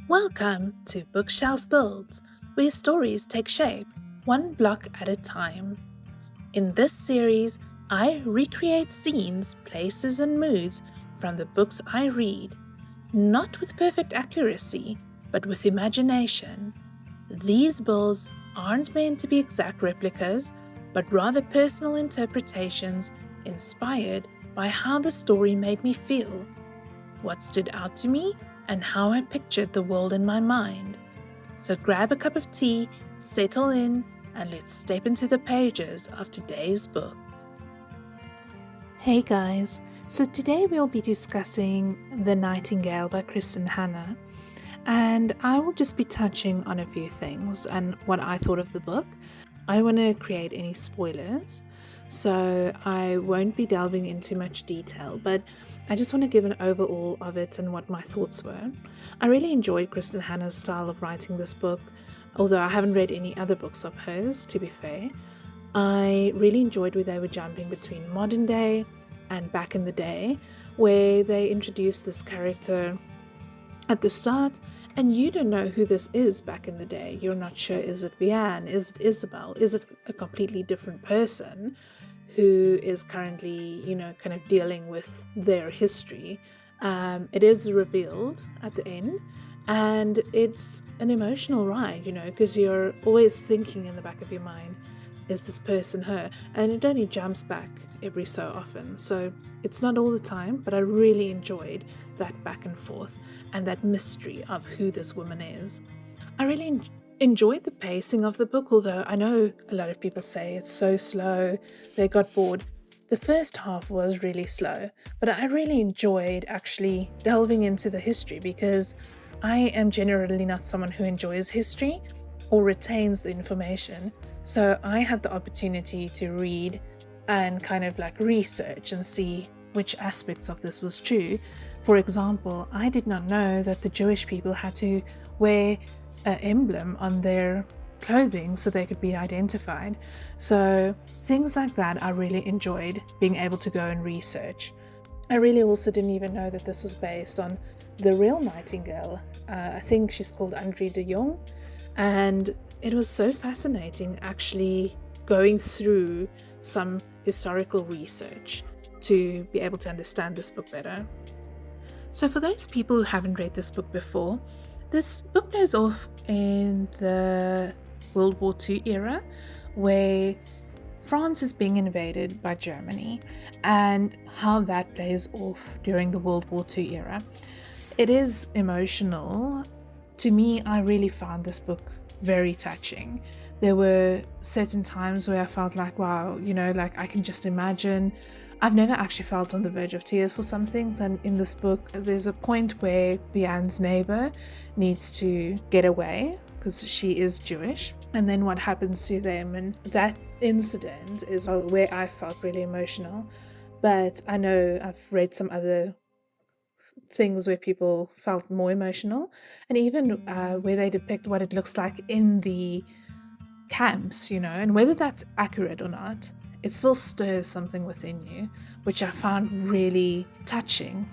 Welcome to Bookshelf Builds, where stories take shape, one block at a time. In this series, I recreate scenes, places, and moods from the books I read, not with perfect accuracy, but with imagination. These builds aren't meant to be exact replicas, but rather personal interpretations inspired by how the story made me feel, what stood out to me, and how I pictured the world in my mind. So grab a cup of tea, settle in, and let's step into the pages of today's book. Hey guys, so today we'll be discussing The Nightingale by Kristin Hannah, and I will just be touching on a few things and what I thought of the book. I don't want to create any spoilers, so I won't be delving into much detail, but I just want to give an overall of it and what my thoughts were. I really enjoyed Kristin Hannah's style of writing this book, although I haven't read any other books of hers, to be fair. I really enjoyed where they were jumping between modern day and back in the day, where they introduced this character at the start, and you don't know who this is back in the day. You're not sure, is it Vianne? Is it Isabel? Is it a completely different person who is currently, kind of dealing with their history? It is revealed at the end, and it's an emotional ride, because you're always thinking in the back of your mind, is this person her? And it only jumps back every so often. So it's not all the time, but I really enjoyed that back and forth and that mystery of who this woman is. I really enjoyed the pacing of the book, although I know a lot of people say it's so slow, they got bored. The first half was really slow, but I really enjoyed actually delving into the history because I am generally not someone who enjoys history or retains the information. So I had the opportunity to read and kind of like research and see which aspects of this was true. For example, I did not know that the Jewish people had to wear an emblem on their clothing so they could be identified. So things like that I really enjoyed being able to go and research. I really also didn't even know that this was based on the real Nightingale. I think she's called André de Jong, and it was so fascinating actually going through some historical research to be able to understand this book better. So for those people who haven't read this book before, this book plays off in the World War II era, where France is being invaded by Germany, and how that plays off during the World War II era. It is emotional. To me, I really found this book very touching. There were certain times where I felt like, wow, like I can just imagine. I've never actually felt on the verge of tears for some things, and in this book, there's a point where Bian's neighbor needs to get away because she is Jewish, and then what happens to them, and that incident is where I felt really emotional. But I know I've read some other things where people felt more emotional, and even where they depict what it looks like in the camps, and whether that's accurate or not, it still stirs something within you, which I found really touching,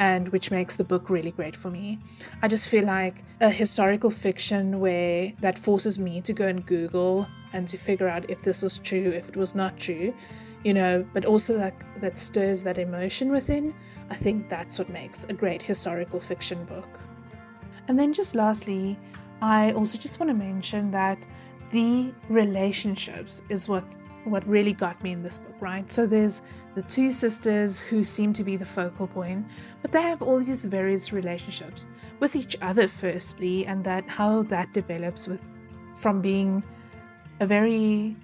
and which makes the book really great for me. I just feel like a historical fiction where that forces me to go and Google and to figure out if this was true, if it was not true, but also that stirs that emotion within. I think that's what makes a great historical fiction book. And then just lastly, I also just want to mention that the relationships is what really got me in this book, right? So there's the two sisters who seem to be the focal point, but they have all these various relationships with each other firstly, and that how that develops from being a very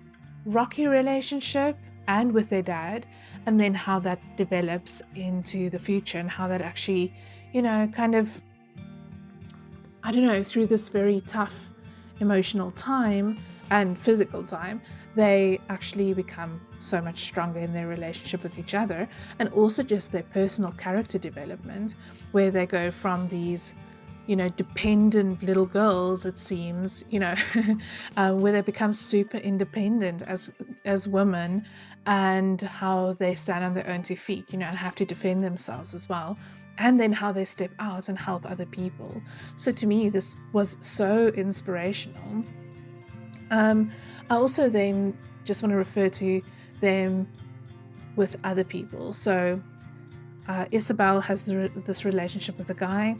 rocky relationship and with their dad, and then how that develops into the future and how that actually, kind of, I don't know, through this very tough emotional time and physical time, they actually become so much stronger in their relationship with each other, and also just their personal character development, where they go from these dependent little girls, it seems, where they become super independent as women, and how they stand on their own two feet, and have to defend themselves as well. and then how they step out and help other people. So to me, this was so inspirational. I also then just want to refer to them with other people. So Isabel has this relationship with a guy,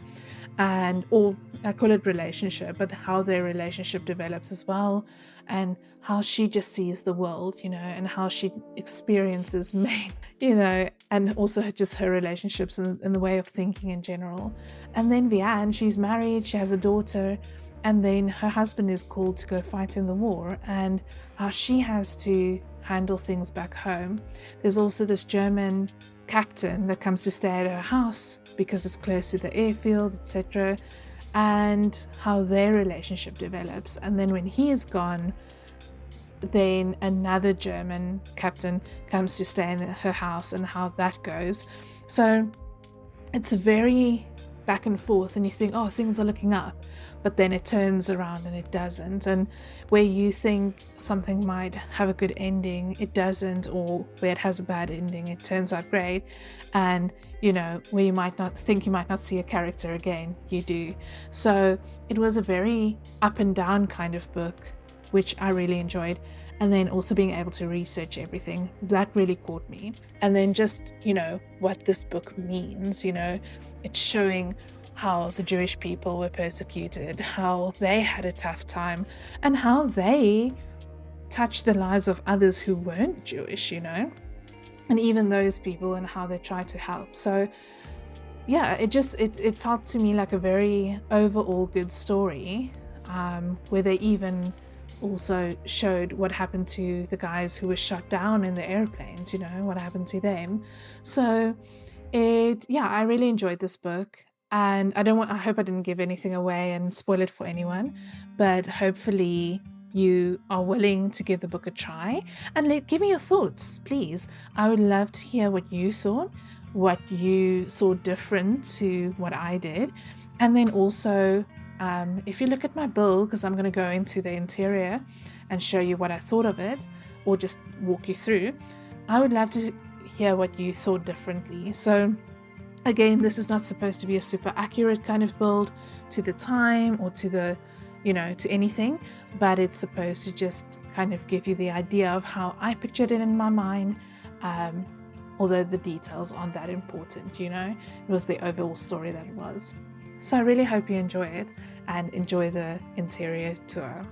or I call it relationship, but how their relationship develops as well, and how she just sees the world, and how she experiences men, and also just her relationships and the way of thinking in general. And then Vianne, she's married, she has a daughter, and then her husband is called to go fight in the war, and how she has to handle things back home. There's also this German captain that comes to stay at her house because it's close to the airfield, etc., and how their relationship develops. And then when he is gone, then another German captain comes to stay in her house and how that goes. So it's very back and forth, and you think, oh, things are looking up, but then it turns around and it doesn't. And where you think something might have a good ending, it doesn't, or where it has a bad ending, it turns out great. And where you might not think you might not see a character again, you do. So it was a very up and down kind of book, which I really enjoyed. And then also being able to research everything, that really caught me. And then just, what this book means, it's showing how the Jewish people were persecuted, how they had a tough time, and how they touched the lives of others who weren't Jewish, and even those people, and how they tried to help. So yeah, it felt to me like a very overall good story, where they even also showed what happened to the guys who were shot down in the airplanes, what happened to them. So I really enjoyed this book, and I hope I didn't give anything away and spoil it for anyone, but hopefully you are willing to give the book a try, and give me your thoughts, please. I would love to hear what you thought, what you saw different to what I did. And then also, if you look at my build, because I'm going to go into the interior and show you what I thought of it, or just walk you through, I would love to hear what you thought differently. So again, this is not supposed to be a super accurate kind of build to the time or to the, to anything, but it's supposed to just kind of give you the idea of how I pictured it in my mind, although the details aren't that important, it was the overall story that it was. So I really hope you enjoy it and enjoy the interior tour.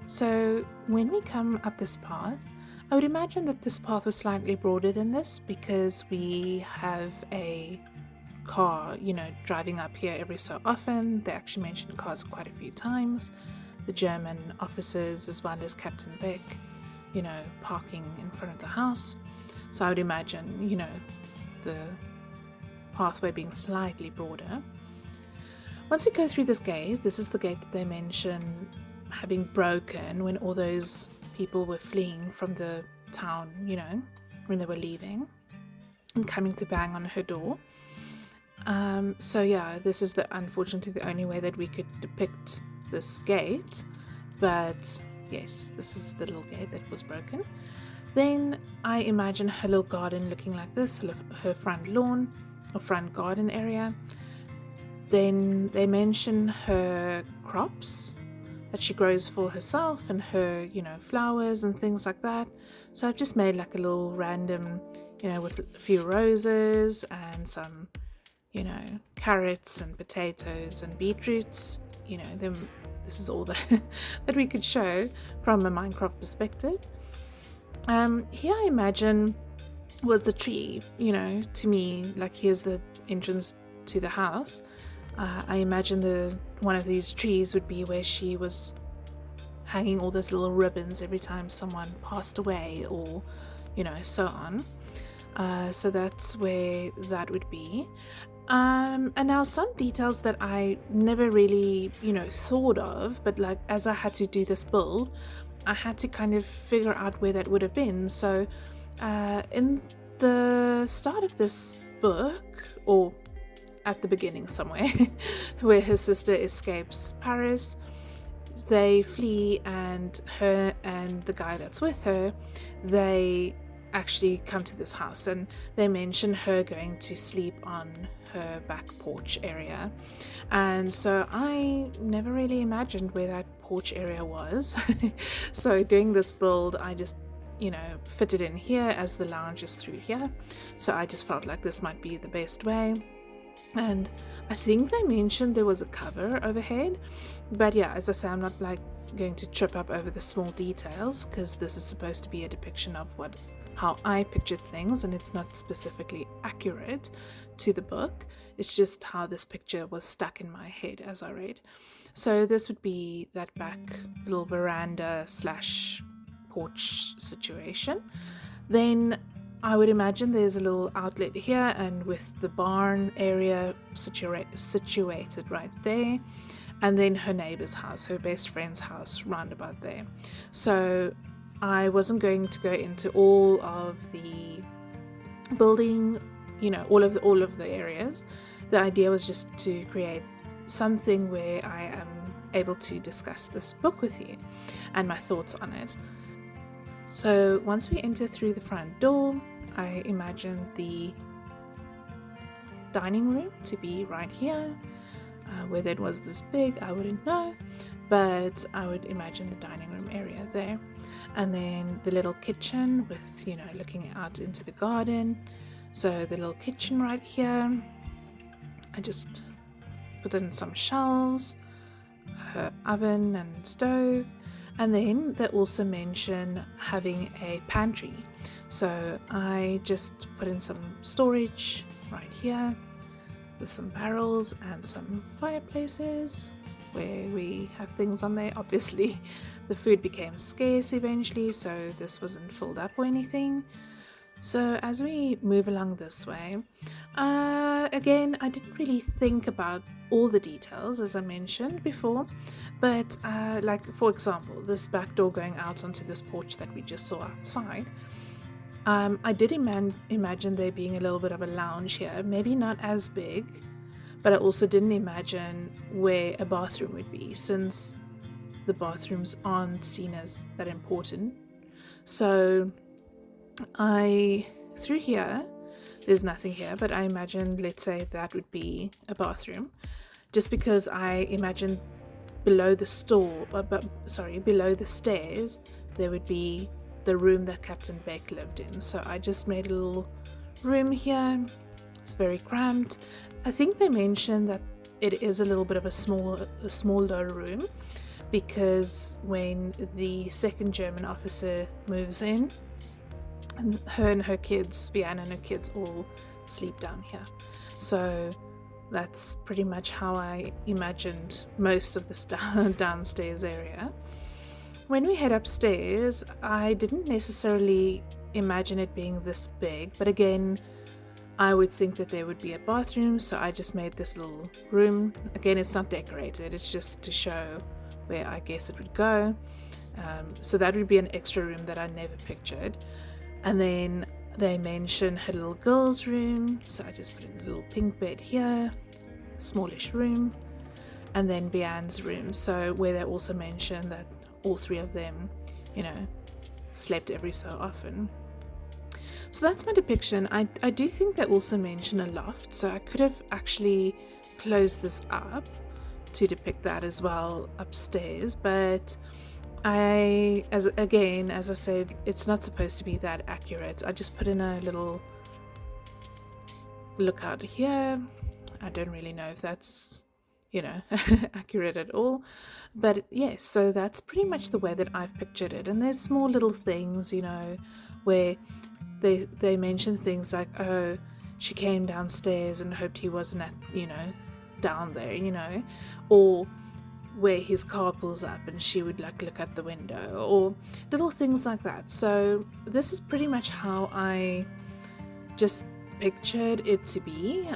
So when we come up this path, I would imagine that this path was slightly broader than this because we have a car, driving up here every so often. They actually mentioned cars quite a few times. The German officers as well as Captain Beck, parking in front of the house. So I would imagine, the pathway being slightly broader. Once we go through this gate, this is the gate that they mention having broken when all those people were fleeing from the town, when they were leaving and coming to bang on her door. This is unfortunately the only way that we could depict this gate, but yes, this is the little gate that was broken. Then I imagine her little garden looking like this, her front lawn or front garden area. Then they mention her crops that she grows for herself and her, flowers and things like that. So I've just made like a little random, with a few roses and some, carrots and potatoes and beetroots, this is all that, that we could show from a Minecraft perspective. Here I imagine was the tree, to me, like here's the entrance to the house. I imagine one of these trees would be where she was hanging all those little ribbons every time someone passed away, or so on. So that's where that would be. And now some details that I never really thought of, but like as I had to do this build, I had to kind of figure out where that would have been. So in the start of this book, or at the beginning somewhere, where her sister escapes Paris, they flee, and her and the guy that's with her, they actually come to this house, and they mention her going to sleep on her back porch area. And so I never really imagined where that porch area was. So doing this build, I just fit it in here, as the lounge is through here. So I just felt like this might be the best way. And I think they mentioned there was a cover overhead, but yeah, as I say, I'm not like going to trip up over the small details, because this is supposed to be a depiction of how I pictured things, and it's not specifically accurate to the book. It's just how this picture was stuck in my head as I read. So this would be that back little veranda slash porch situation. Then I would imagine there's a little outlet here, and with the barn area situated right there, and then her neighbor's house, her best friend's house, round about there. So I wasn't going to go into all of the building, all of the areas. The idea was just to create something where I am able to discuss this book with you and my thoughts on it. So once we enter through the front door, I imagine the dining room to be right here. Whether it was this big, I wouldn't know, but I would imagine the dining room area there. And then the little kitchen with, looking out into the garden. So the little kitchen right here, I just put in some shelves, her oven and stove. And then they also mention having a pantry. So I just put in some storage right here with some barrels and some fireplaces where we have things on there. Obviously, the food became scarce eventually, so this wasn't filled up or anything. So as we move along this way, again, I didn't really think about all the details, as I mentioned before, but like, for example, this back door going out onto this porch that we just saw outside, I did imagine there being a little bit of a lounge here, maybe not as big, but I also didn't imagine where a bathroom would be, since the bathrooms aren't seen as that important. So through here, there's nothing here, but I imagined, let's say, that would be a bathroom, just because I imagined below the stairs, there would be the room that Captain Beck lived in. So I just made a little room here. It's very cramped. I think they mentioned that it is a little bit of a smaller room, because when the second German officer moves in, and her kids, Vienna and her kids, all sleep down here. So that's pretty much how I imagined most of the downstairs area. When we head upstairs, I didn't necessarily imagine it being this big, but again, I would think that there would be a bathroom, so I just made this little room. Again, it's not decorated, it's just to show where I guess it would go. So that would be an extra room that I never pictured. And then they mention her little girl's room, so I just put in a little pink bed here, a smallish room, and then Bian's room, so where they also mention that all three of them, slept every so often. So that's my depiction. I do think they also mention a loft, so I could have actually closed this up to depict that as well upstairs, but as I said, it's not supposed to be that accurate. I just put in a little lookout here. I don't really know if that's accurate at all, but yes, so that's pretty much the way that I've pictured it. And there's small little things, where they mention things like, oh, she came downstairs and hoped he wasn't down there, or where his car pulls up and she would look at the window, or little things like that. So this is pretty much how I just pictured it to be.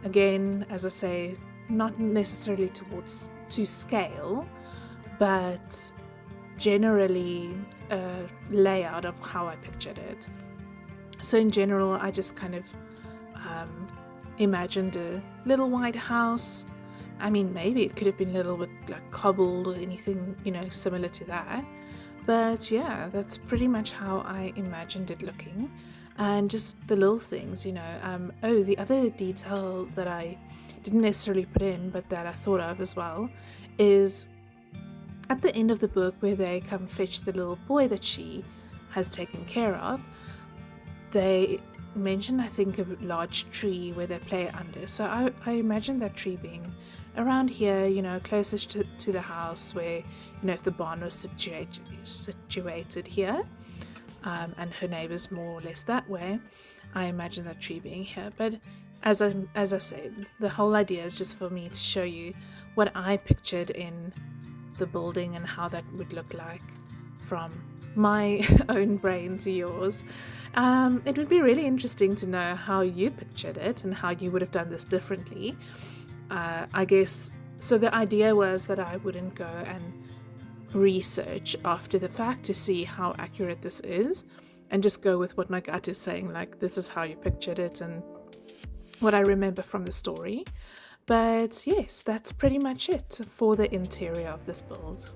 Again, as I say, not necessarily to scale, but generally a layout of how I pictured it. So in general, I just kind of imagined a little white house. I mean, maybe it could have been a little bit cobbled or anything, similar to that. But yeah, that's pretty much how I imagined it looking. And just the little things, Oh, the other detail that I didn't necessarily put in, but that I thought of as well, is at the end of the book where they come fetch the little boy that she has taken care of, they mention, I think, a large tree where they play under. So I imagine that tree being around here, closest to the house where, if the barn was situated here, and her neighbors more or less that way, I imagine that tree being here. But as I said, the whole idea is just for me to show you what I pictured in the building and how that would look like from my own brain to yours. It would be really interesting to know how you pictured it and how you would have done this differently. I guess, so the idea was that I wouldn't go and research after the fact to see how accurate this is, and just go with what my gut is saying, like, this is how you pictured it and what I remember from the story. But yes, that's pretty much it for the interior of this build.